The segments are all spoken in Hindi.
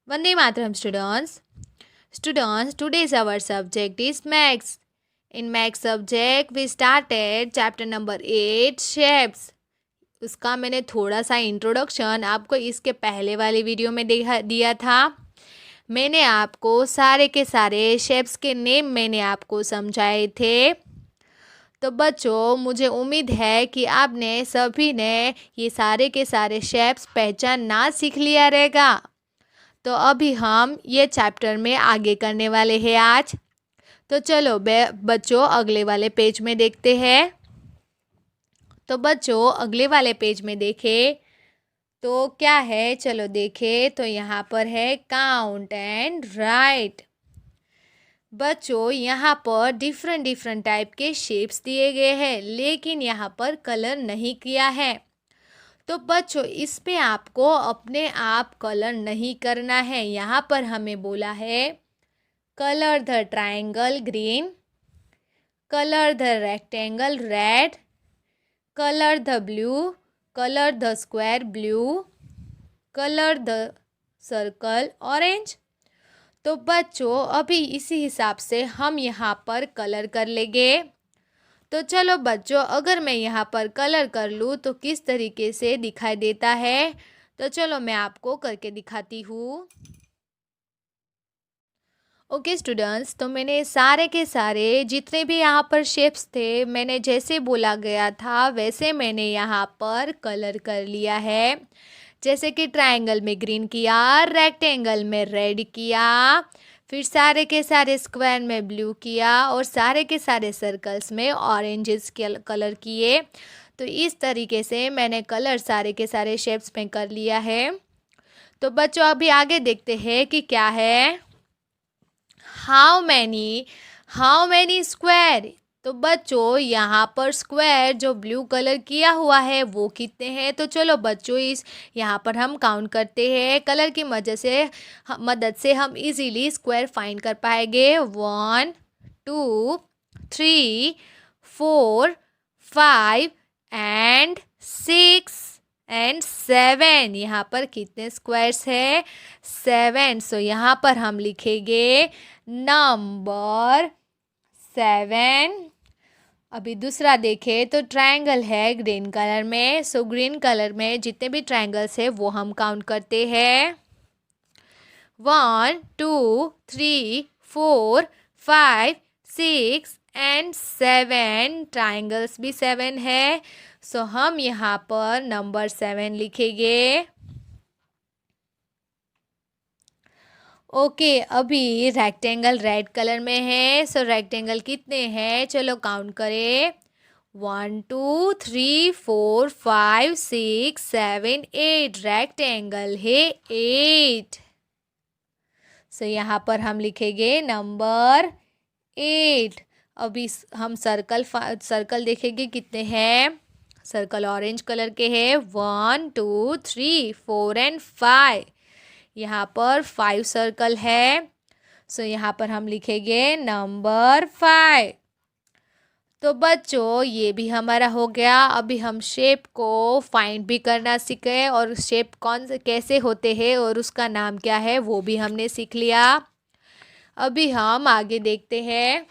Vande Mataram students. Students, today's our subject is Maths. In Maths subject, we started chapter number 8 shapes. उसका मैंने थोड़ा सा इंट्रोडक्शन आपको इसके पहले वाले वीडियो में दिया था। मैंने आपको सारे के सारे शेप्स के नेम मैंने आपको समझाए थे। तो बच्चों, मुझे उम्मीद है कि आपने सभी ने ये सारे के सारे शेप्स पहचानना सीख लिया रहेगा। तो अभी हम ये चैप्टर में आगे करने वाले हैं आज। तो चलो बच्चों अगले वाले पेज में देखते हैं। तो बच्चों अगले वाले पेज में देखें तो क्या है, चलो देखें। तो यहाँ पर है काउंट एंड राइट। बच्चों यहाँ पर डिफरेंट टाइप के शेप्स दिए गए हैं, लेकिन यहाँ पर कलर नहीं किया है। तो बच्चों इस पे आपको अपने आप कलर नहीं करना है। यहाँ पर हमें बोला है colour the triangle green, colour the rectangle red, colour the blue, colour the square blue, colour the circle orange. तो बच्चों अभी इसी हिसाब से हम यहाँ पर कलर कर लेंगे। तो चलो बच्चों, अगर मैं यहाँ पर कलर कर लूँ तो किस तरीके से दिखाई देता है, तो चलो मैं आपको करके दिखाती हूँ। ओके स्टूडेंट्स, तो मैंने सारे के सारे जितने भी यहाँ पर शेप्स थे, मैंने जैसे बोला गया था वैसे मैंने यहाँ पर कलर कर लिया है। जैसे कि ट्रायंगल में ग्रीन किया, रेक्टेंगल में रेड किया, फिर सारे के सारे स्क्वायर में ब्लू किया और सारे के सारे सर्कल्स में ऑरेंजेस कलर किए। तो इस तरीके से मैंने कलर सारे के सारे शेप्स में कर लिया है। तो बच्चों अभी आगे देखते हैं कि क्या है। How many square. तो बच्चों यहाँ पर स्क्वायर जो ब्लू कलर किया हुआ है वो कितने हैं, तो चलो बच्चों इस यहाँ पर हम काउंट करते हैं। कलर की मदद से हम इजीली स्क्वायर फाइंड कर पाएंगे। 1 2 3 4 5 एंड 6 एंड 7। यहाँ पर कितने स्क्वायर्स है? 7। सो यहाँ पर हम लिखेंगे नंबर 7। अभी दूसरा देखें तो ट्रायंगल है ग्रीन कलर में। सो ग्रीन कलर में जितने भी ट्रायंगल्स है वो हम काउंट करते हैं। 1 2 3 4 5 6 एंड 7। ट्रायंगल्स भी 7 है। सो हम यहाँ पर नंबर 7 लिखेंगे। ओके अभी रेक्टेंगल रेड कलर में है। सो रेक्टेंगल कितने हैं, चलो काउंट करें। 1 2 3 4 5 6 7 8। रेक्टेंगल है 8। सो यहाँ पर हम लिखेंगे नंबर 8। अभी हम सर्कल देखेंगे कितने हैं। सर्कल ऑरेंज कलर के हैं। 1 2 3 4 एंड 5। यहाँ पर 5 सर्कल है। सो यहाँ पर हम लिखेंगे नंबर 5। तो बच्चों ये भी हमारा हो गया। अभी हम शेप को फाइंड भी करना सीखे और शेप कैसे होते हैं और उसका नाम क्या है वो भी हमने सीख लिया। अभी हम आगे देखते हैं।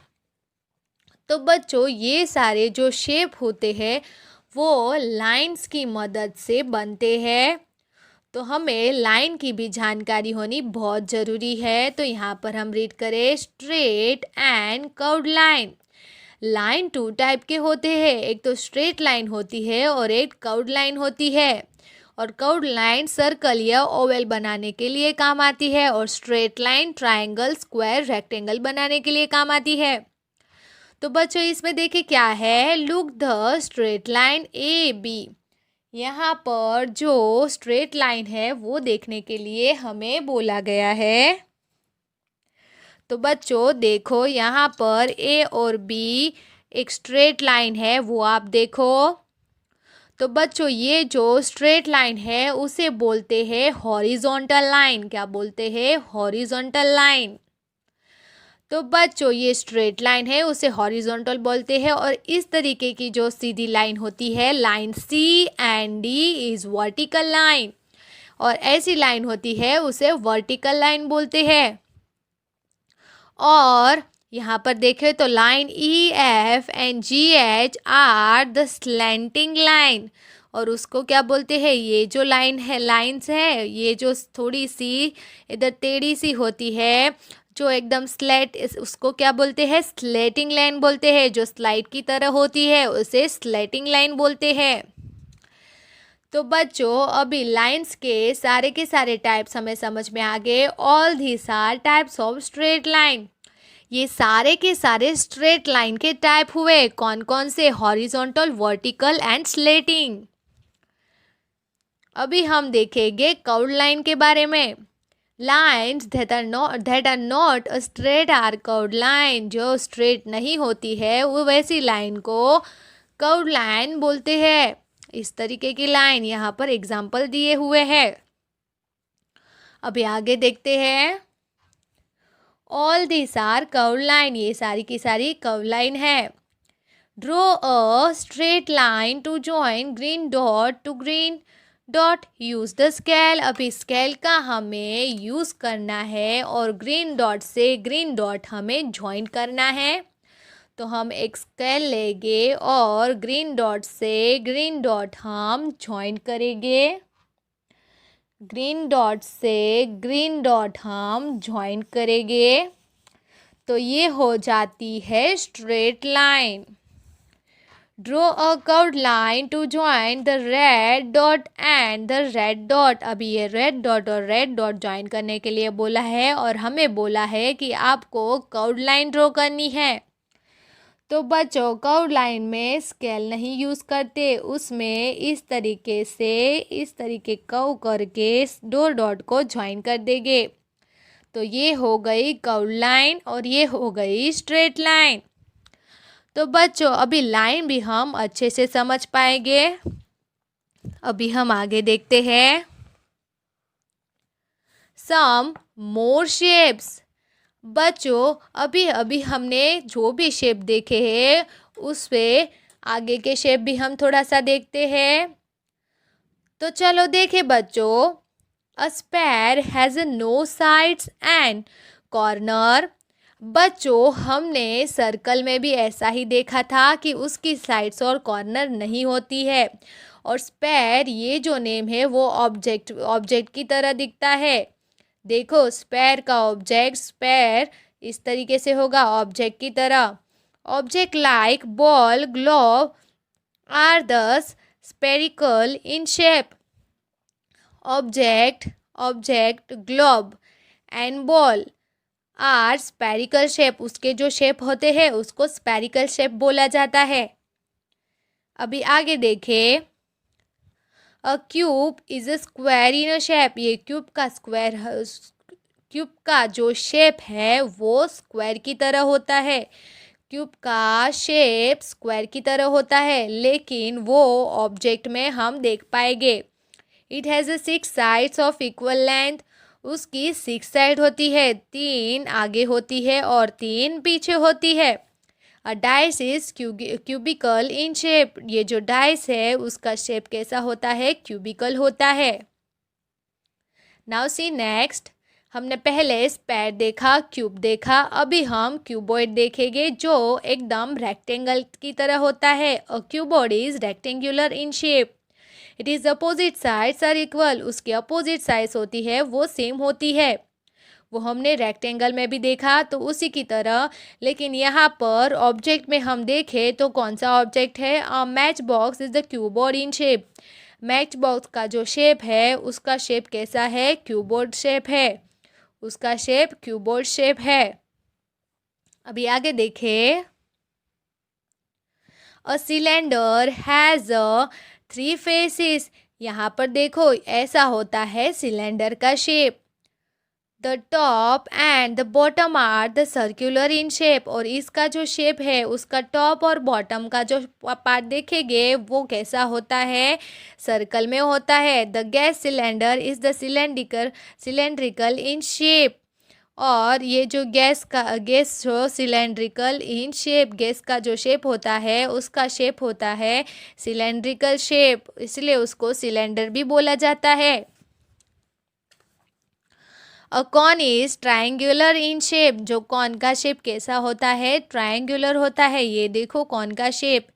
तो बच्चों ये सारे जो शेप होते हैं वो लाइंस की मदद से बनते हैं। तो हमें लाइन की भी जानकारी होनी बहुत ज़रूरी है। तो यहाँ पर हम रीड करें straight and curved line. Line 2 type के होते हैं, एक तो स्ट्रेट लाइन होती है और एक कर्व्ड लाइन होती है। और कर्व्ड लाइन सर्कल या ओवल बनाने के लिए काम आती है और straight line triangle square rectangle बनाने के लिए काम आती है। तो बच्चों इसमें देखिए क्या है। Look the straight line A B. यहाँ पर जो स्ट्रेट लाइन है वो देखने के लिए हमें बोला गया है। तो बच्चों देखो यहाँ पर ए और बी एक स्ट्रेट लाइन है, वो आप देखो। तो बच्चों ये जो स्ट्रेट लाइन है उसे बोलते हैं हॉरिजॉन्टल लाइन। क्या बोलते हैं? Horizontal line. तो बच्चों ये स्ट्रेट लाइन है उसे हॉरिजॉन्टल बोलते हैं। और इस तरीके की जो सीधी लाइन होती है, line C and D is vertical line. और ऐसी लाइन होती है उसे वर्टिकल लाइन बोलते हैं। और यहाँ पर देखें तो line E F and ji H R the slanting line, और उसको क्या बोलते हैं, ये जो लाइन है, लाइंस है, ये जो थोड़ी सी इधर टेढ़ी सी होती है, जो एकदम स्लेट, उसको क्या बोलते हैं, स्लेटिंग लाइन बोलते हैं। जो स्लाइड की तरह होती है उसे स्लेटिंग लाइन बोलते हैं। तो बच्चों अभी लाइंस के सारे टाइप्स हमें समझ में आ गए। All these are types of straight line. ये सारे के सारे स्ट्रेट लाइन के टाइप हुए। कौन कौन से? Horizontal, vertical and slanting. अभी हम देखेंगे कर्व्ड लाइन के बारे में। Lines that are not a straight or curved line. जो स्ट्रेट नहीं होती है वो वैसी लाइन को कर्व्ड लाइन बोलते हैं। इस तरीके की लाइन यहाँ पर एग्जाम्पल दिए हुए हैं। अभी आगे देखते हैं। All this are curved line. ये सारी की सारी कर्व्ड लाइन है। Draw a straight line to join green dot to green dot. Use the scale. अभी स्केल का हमें यूज करना है और ग्रीन डॉट से ग्रीन डॉट हमें ज्वाइन करना है। तो हम एक स्केल लेंगे और ग्रीन डॉट से ग्रीन डॉट हम ज्वाइन करेंगे। ग्रीन डॉट से ग्रीन डॉट हम ज्वाइन करेंगे तो ये हो जाती है straight line. Draw a curved line to join the red dot and the red dot. अभी ये रेड डॉट और रेड डॉट ज्वाइन करने के लिए बोला है और हमें बोला है कि आपको कर्व्ड लाइन ड्रॉ करनी है। तो बच्चों कर्व्ड लाइन में स्केल नहीं यूज़ करते, उसमें इस तरीके कर्व करके दो डॉट को ज्वाइन कर देंगे। तो ये हो गई कर्व्ड लाइन और ये हो गई स्ट्रेट लाइन। तो बच्चों अभी लाइन भी हम अच्छे से समझ पाएंगे। अभी हम आगे देखते हैं। सम मोर शेप्स। बच्चों अभी हमने जो भी शेप देखे हैं उस पे आगे के शेप भी हम थोड़ा सा देखते हैं। तो चलो देखें बच्चों। A square has no sides and corner. बच्चों हमने सर्कल में भी ऐसा ही देखा था कि उसकी साइड्स और कॉर्नर नहीं होती है। और स्क्वायर ये जो नेम है वो ऑब्जेक्ट की तरह दिखता है। देखो स्क्वायर का ऑब्जेक्ट, स्क्वायर इस तरीके से होगा ऑब्जेक्ट की तरह। Object like ball, globe are thus spherical in shape. Object, globe and ball are spherical shape. उसके जो शेप होते हैं उसको स्पेरिकल शेप बोला जाता है। अभी आगे देखें। अ cube is a square in a shape. ये क्यूब का जो शेप है वो स्क्वायर की तरह होता है। क्यूब का शेप स्क्वायर की तरह होता है, लेकिन वो ऑब्जेक्ट में हम देख पाएंगे। It has 6 sides of equal length. उसकी 6 साइड होती है, 3 आगे होती है और 3 पीछे होती है। A dice is cubical in shape. ये जो डाइस है उसका शेप कैसा होता है? क्यूबिकल होता है। Now see next. हमने पहले स्क्वायर देखा, क्यूब देखा, अभी हम क्यूबॉइड देखेंगे जो एकदम रेक्टेंगल की तरह होता है। A cuboid is rectangular in shape. It is opposite sides are equal. उसकी अपोजिट साइड्स होती है वो सेम होती है। वो हमने रेक्टेंगल में भी देखा तो उसी की तरह, लेकिन यहाँ पर ऑब्जेक्ट में हम देखें तो कौन सा ऑब्जेक्ट है? Match box is the cuboid in shape. Match box का जो शेप है उसका शेप कैसा है? क्यूबॉइड शेप है। उसका शेप क्यूबॉइड शेप है। अभी आगे देखें। A cylinder has 3 faces. यहाँ पर देखो ऐसा होता है सिलेंडर का shape. The top and the bottom are the circular in shape. और इसका जो शेप है उसका टॉप और बॉटम का जो पार्ट देखेंगे वो कैसा होता है? सर्कल में होता है। The gas cylinder is the cylindrical in shape. और ये जो गैस जो सिलेंड्रिकल इन शेप, गैस का जो शेप होता है उसका शेप होता है सिलेंड्रिकल शेप, इसलिए उसको सिलेंडर भी बोला जाता है। A corn is triangular in shape. जो कॉर्न का शेप कैसा होता है, ट्रायंगुलर होता है। ये देखो कॉर्न का शेप।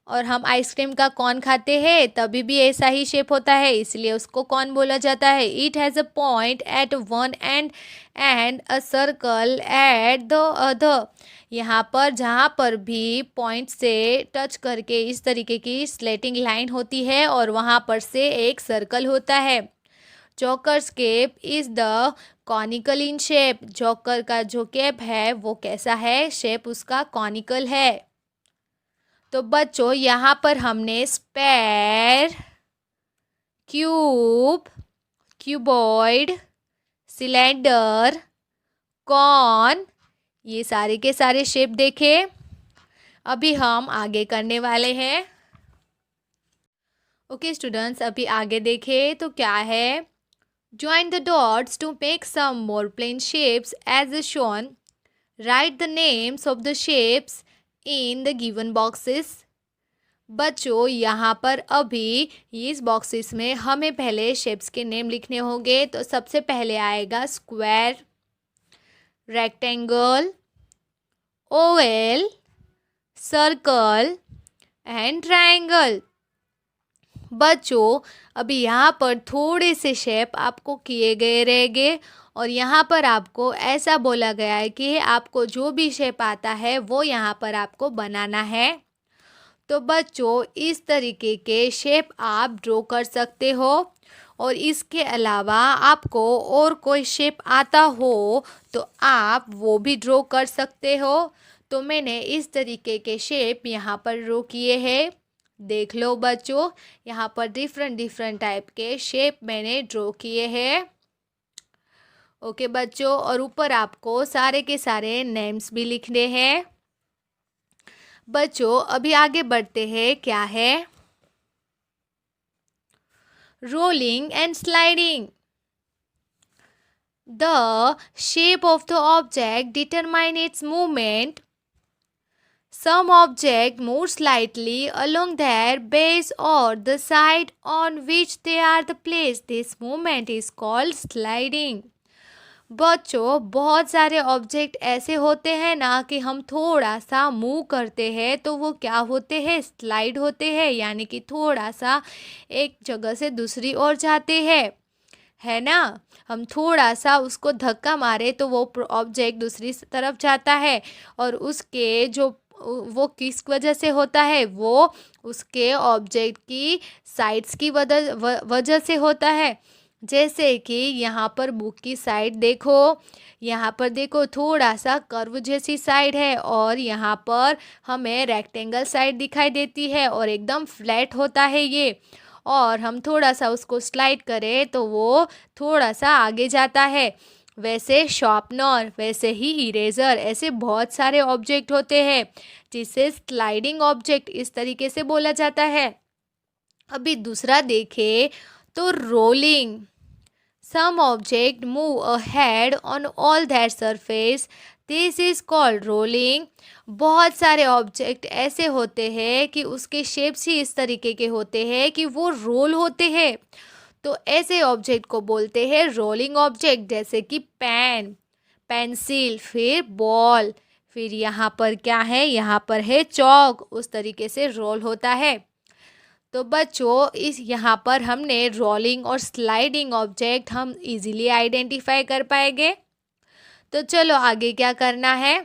और हम आइसक्रीम का कॉर्न खाते हैं तभी भी ऐसा ही शेप होता है, इसलिए उसको कॉर्न बोला जाता है। It has a point at one and a circle at the other. यहाँ पर जहाँ पर भी पॉइंट से टच करके इस तरीके की स्लेटिंग लाइन होती है और वहाँ पर से एक सर्कल होता है। Joker's cap is the conical in shape. Joker का जो केप है वो कैसा है, शेप उसका कॉनिकल है। तो बच्चों यहाँ पर हमने sphere, cube, cuboid, cylinder, cone, ये सारे के सारे शेप देखे। अभी हम आगे करने वाले हैं। ओके स्टूडेंट्स, अभी आगे देखें तो क्या है। Join the dots to make some more plane shapes as shown. Write the names of the shapes in the given boxes. बच्चों यहाँ पर अभी इस बॉक्सेस में हमें पहले शेप्स के नेम लिखने होंगे। तो सबसे पहले आएगा square, rectangle, Oval, circle and triangle. बच्चों अभी यहाँ पर थोड़े से शेप आपको किए गए रहेंगे और यहाँ पर आपको ऐसा बोला गया है कि आपको जो भी शेप आता है वो यहाँ पर आपको बनाना है। तो बच्चों इस तरीके के शेप आप ड्रॉ कर सकते हो और इसके अलावा आपको और कोई शेप आता हो तो आप वो भी ड्रॉ कर सकते हो। तो मैंने इस तरीके के शेप यहाँ पर ड्रॉ किए हैं। देख लो बच्चों, यहाँ पर डिफरेंट टाइप के शेप मैंने ड्रॉ किए हैं। ओके बच्चों, और ऊपर आपको सारे के सारे नेम्स भी लिखने हैं। बच्चों अभी आगे बढ़ते हैं। क्या है, rolling and sliding. The shape of the object determine its movement. Some object move slightly along their base or the side on which they are placed. This movement is called sliding. बच्चों बहुत सारे ऑब्जेक्ट ऐसे होते हैं ना कि हम थोड़ा सा मूव करते हैं तो वो क्या होते हैं, स्लाइड होते हैं, यानी कि थोड़ा सा एक जगह से दूसरी ओर जाते हैं, है ना। हम थोड़ा सा उसको धक्का मारे तो वो ऑब्जेक्ट दूसरी तरफ जाता है और उसके जो वो किस वजह से होता है, वो उसके ऑब्जेक्ट की साइड्स की वजह से होता है। जैसे कि यहाँ पर बुक की साइड देखो, यहाँ पर देखो थोड़ा सा कर्व जैसी साइड है और यहाँ पर हमें रेक्टेंगल साइड दिखाई देती है और एकदम फ्लैट होता है ये। और हम थोड़ा सा उसको स्लाइड करें तो वो थोड़ा सा आगे जाता है। वैसे शार्पनर, वैसे ही इरेजर, ऐसे बहुत सारे ऑब्जेक्ट होते हैं जिसे स्लाइडिंग ऑब्जेक्ट इस तरीके से बोला जाता है। अभी दूसरा देखें तो rolling. Some object move ahead on all that surface, this is called rolling. बहुत सारे ऑब्जेक्ट ऐसे होते हैं कि उसके शेप्स ही इस तरीके के होते हैं कि वो रोल होते हैं, तो ऐसे ऑब्जेक्ट को बोलते हैं रोलिंग ऑब्जेक्ट। जैसे कि पेन, पेंसिल, फिर बॉल, फिर यहाँ पर क्या है, यहाँ पर है चौक, उस तरीके से रोल होता है। तो बच्चों इस यहाँ पर हमने रोलिंग और स्लाइडिंग ऑब्जेक्ट हम इजीली आइडेंटिफाई कर पाएंगे। तो चलो आगे क्या करना है।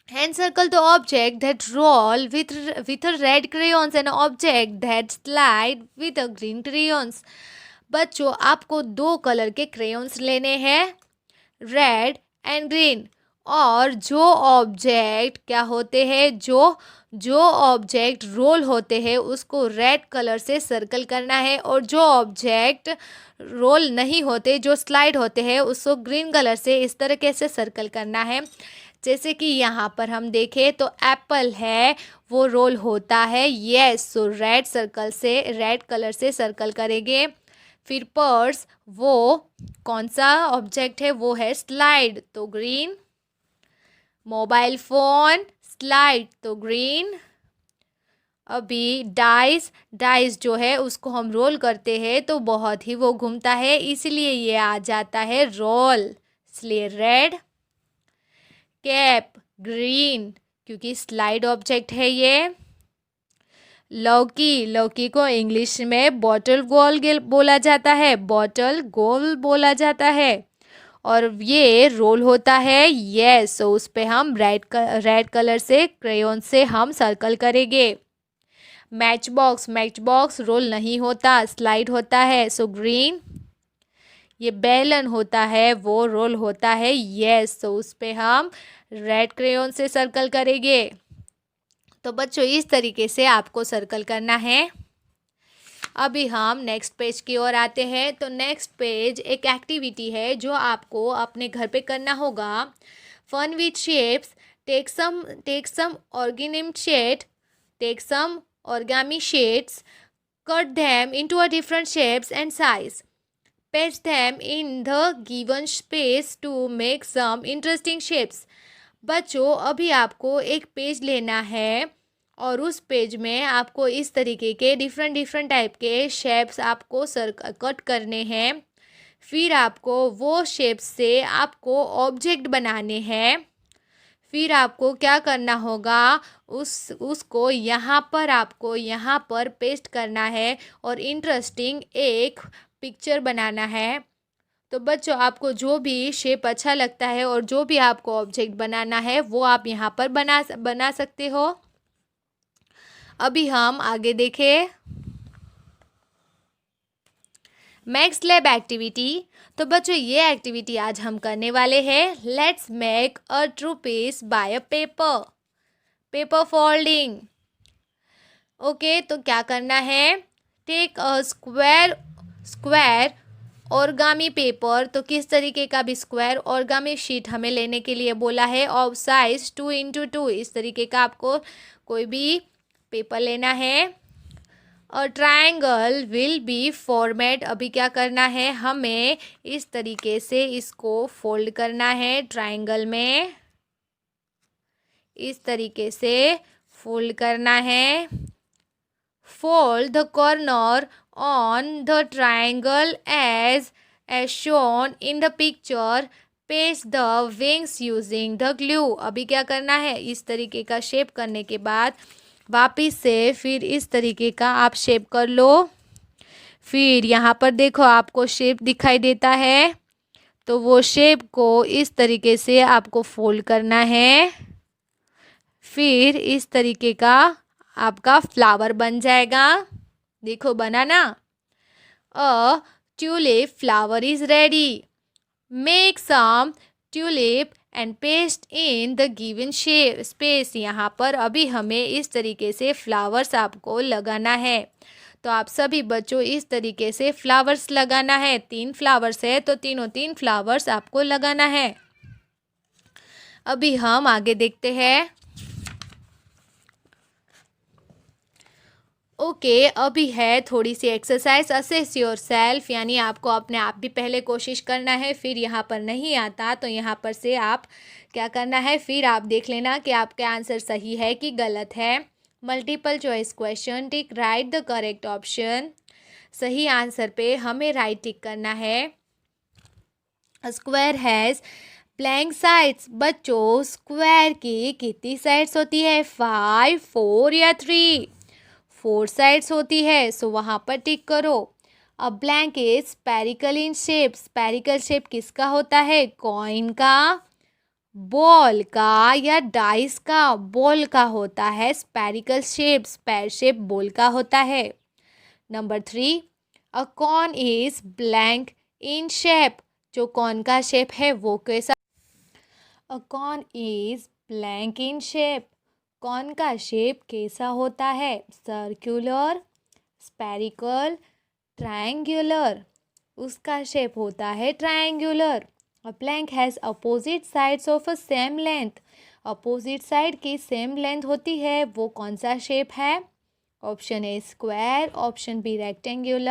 Hand circle the object that roll with a red crayons and object that slide with a green crayons. बच्चों आपको दो कलर के क्रेयॉन्स लेने हैं, रेड एंड ग्रीन। और जो ऑब्जेक्ट क्या होते हैं, जो ऑब्जेक्ट रोल होते हैं उसको रेड कलर से सर्कल करना है और जो ऑब्जेक्ट रोल नहीं होते, जो स्लाइड होते हैं, उसको ग्रीन कलर से इस तरीके से सर्कल करना है। जैसे कि यहाँ पर हम देखें तो एप्पल है, वो रोल होता है, यस, सो रेड सर्कल से, रेड कलर से सर्कल करेंगे। फिर पर्स, वो कौन सा ऑब्जेक्ट है, वो है स्लाइड, तो ग्रीन। मोबाइल फ़ोन, स्लाइड, तो ग्रीन। अभी डाइस डाइस जो है उसको हम रोल करते हैं तो बहुत ही वो घूमता है, इसलिए ये आ जाता है रोल। इसलिए रेड। कैप ग्रीन, क्योंकि स्लाइड ऑब्जेक्ट है ये। लौकी लौकी को इंग्लिश में बॉटल गोल बोला जाता है, बॉटल गोल बोला जाता है। और ये रोल होता है, यस, सो उस पे हम रेड कलर से क्रेयॉन से हम सर्कल करेंगे। मैच बॉक्स रोल नहीं होता, स्लाइड होता है, सो ग्रीन। ये बेलन होता है, वो रोल होता है, यस, सो उस पे हम रेड क्रेयॉन से सर्कल करेंगे। तो बच्चों इस तरीके से आपको सर्कल करना है। अभी हम नेक्स्ट पेज की ओर आते हैं। तो नेक्स्ट पेज एक एक्टिविटी है जो आपको अपने घर पे करना होगा। Fun with shapes, take some origami sheets, cut them into a different shapes and size, paste them in the given space to make some interesting shapes। बच्चों अभी आपको एक पेज लेना है और उस पेज में आपको इस तरीके के डिफरेंट टाइप के शेप्स आपको कट करने हैं। फिर आपको वो शेप्स से आपको ऑब्जेक्ट बनाने हैं। फिर आपको क्या करना होगा, उसको आपको यहाँ पर पेस्ट करना है और इंटरेस्टिंग एक पिक्चर बनाना है। तो बच्चों आपको जो भी शेप अच्छा लगता है और जो भी आपको ऑब्जेक्ट बनाना है वो आप यहाँ पर बना सकते हो। अभी हम आगे देखें मैक्स लैब एक्टिविटी। तो बच्चों ये एक्टिविटी आज हम करने वाले हैं। Let's make a true piece by a paper folding. Okay, तो क्या करना है, take a square origami paper. तो किस तरीके का भी स्क्वायर ऑर्गामी शीट हमें लेने के लिए बोला है, ऑफ साइज 2x2। इस तरीके का आपको कोई भी पेपर लेना है। और ट्रायंगल विल बी फॉर्मेट। अभी क्या करना है, हमें इस तरीके से इसको फोल्ड करना है ट्रायंगल में, इस तरीके से फोल्ड करना है। Fold the corner on the triangle as shown in the picture. Paste the wings using the glue. अभी क्या करना है, इस तरीके का शेप करने के बाद वापिस से फिर इस तरीके का आप शेप कर लो। फिर यहाँ पर देखो आपको शेप दिखाई देता है, तो वो शेप को इस तरीके से आपको फोल्ड करना है। फिर इस तरीके का आपका फ्लावर बन जाएगा। देखो बना ना। A tulip flower is ready. Make some tulip and paste in the given shape space. यहाँ पर अभी हमें इस तरीके से फ्लावर्स आपको लगाना है। तो आप सभी बच्चों इस तरीके से फ्लावर्स लगाना है। 3 फ्लावर्स है तो तीनों 3 फ्लावर्स आपको लगाना है। अभी हम आगे देखते हैं। ओके, अभी है थोड़ी सी एक्सरसाइज, असेस योर सेल्फ, यानी आपको अपने आप भी पहले कोशिश करना है। फिर यहाँ पर नहीं आता तो यहाँ पर से आप क्या करना है, फिर आप देख लेना कि आपका आंसर सही है कि गलत है। Multiple choice question, tick right the correct option. सही आंसर पे हमें राइट टिक करना है। Square has blank sides. बच्चों स्क्वायर की कितनी साइड्स होती है, 5, 4 या 3? 4 साइड्स होती है, सो वहाँ पर टिक करो। अब blank is spherical in shape. Spherical shape किसका होता है, कॉइन का, बॉल का या डाइस का? बॉल का होता है spherical shape, sphere shape ball का होता है। Number 3, a corn is blank in shape. जो कॉर्न का शेप है वो कैसा? A corn is blank in shape. Corn का शेप कैसा होता है, सर्कुलर, स्पेरिकल, ट्रायंगुलर? उसका शेप होता है triangular. A plank has opposite sides of a same length. Opposite side की सेम लेंथ होती है, वो कौन सा शेप है? ऑप्शन ए square, option B rectangle,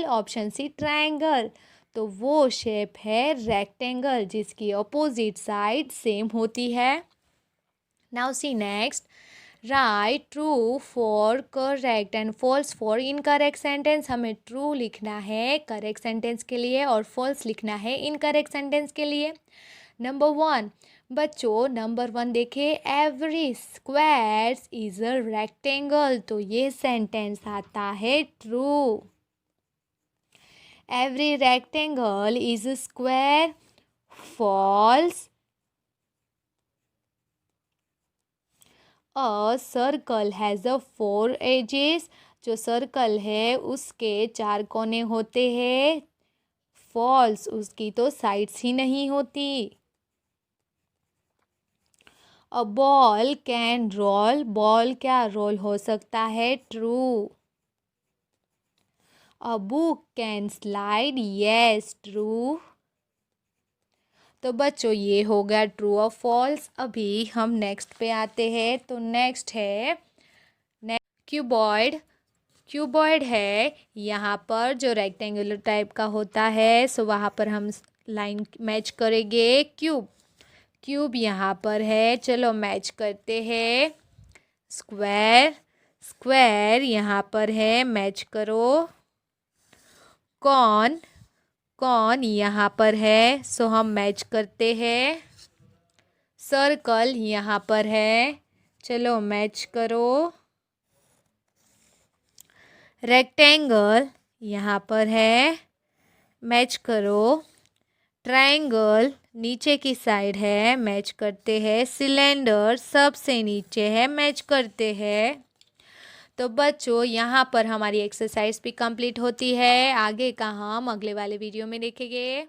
option C triangle. तो वो शेप है रेक्टेंगल, जिसकी अपोजिट साइड सेम होती है। Now see next, right true for correct and false for incorrect sentence. हमें ट्रू लिखना है करेक्ट सेंटेंस के लिए और फॉल्स लिखना है इनकरेक्ट सेंटेंस के लिए। नंबर 1 बच्चों, नंबर 1 देखिए, every square is a rectangle. तो ये सेंटेंस आता है true. Every rectangle is a square. False. A circle has a 4 edges. जो सर्कल है उसके 4 कोने होते हैं। फॉल्स, उसकी तो साइड्स ही नहीं होती। A ball can roll. Ball क्या रोल हो सकता है? True. A book can slide. Yes, true. तो बच्चों ये हो गया ट्रू और फॉल्स। अभी हम नेक्स्ट पे आते हैं। तो नेक्स्ट है क्यूबॉइड। क्यूबॉइड है यहाँ पर जो रेक्टेंगुलर टाइप का होता है। सो वहाँ पर हम लाइन मैच करेंगे। क्यूब, क्यूब यहाँ पर है, चलो मैच करते हैं। स्क्वायर, स्क्वायर यहाँ पर है, मैच करो। कॉन, कॉन यहाँ पर है, सो हम मैच करते हैं। सर्कल यहाँ पर है, चलो मैच करो। रेक्टेंगल यहाँ पर है, मैच करो। ट्रायंगल नीचे की साइड है, मैच करते हैं। सिलेंडर सबसे नीचे है, मैच करते हैं। तो बच्चों यहाँ पर हमारी एक्सरसाइज भी कंप्लीट होती है। आगे का हम अगले वाले वीडियो में देखेंगे।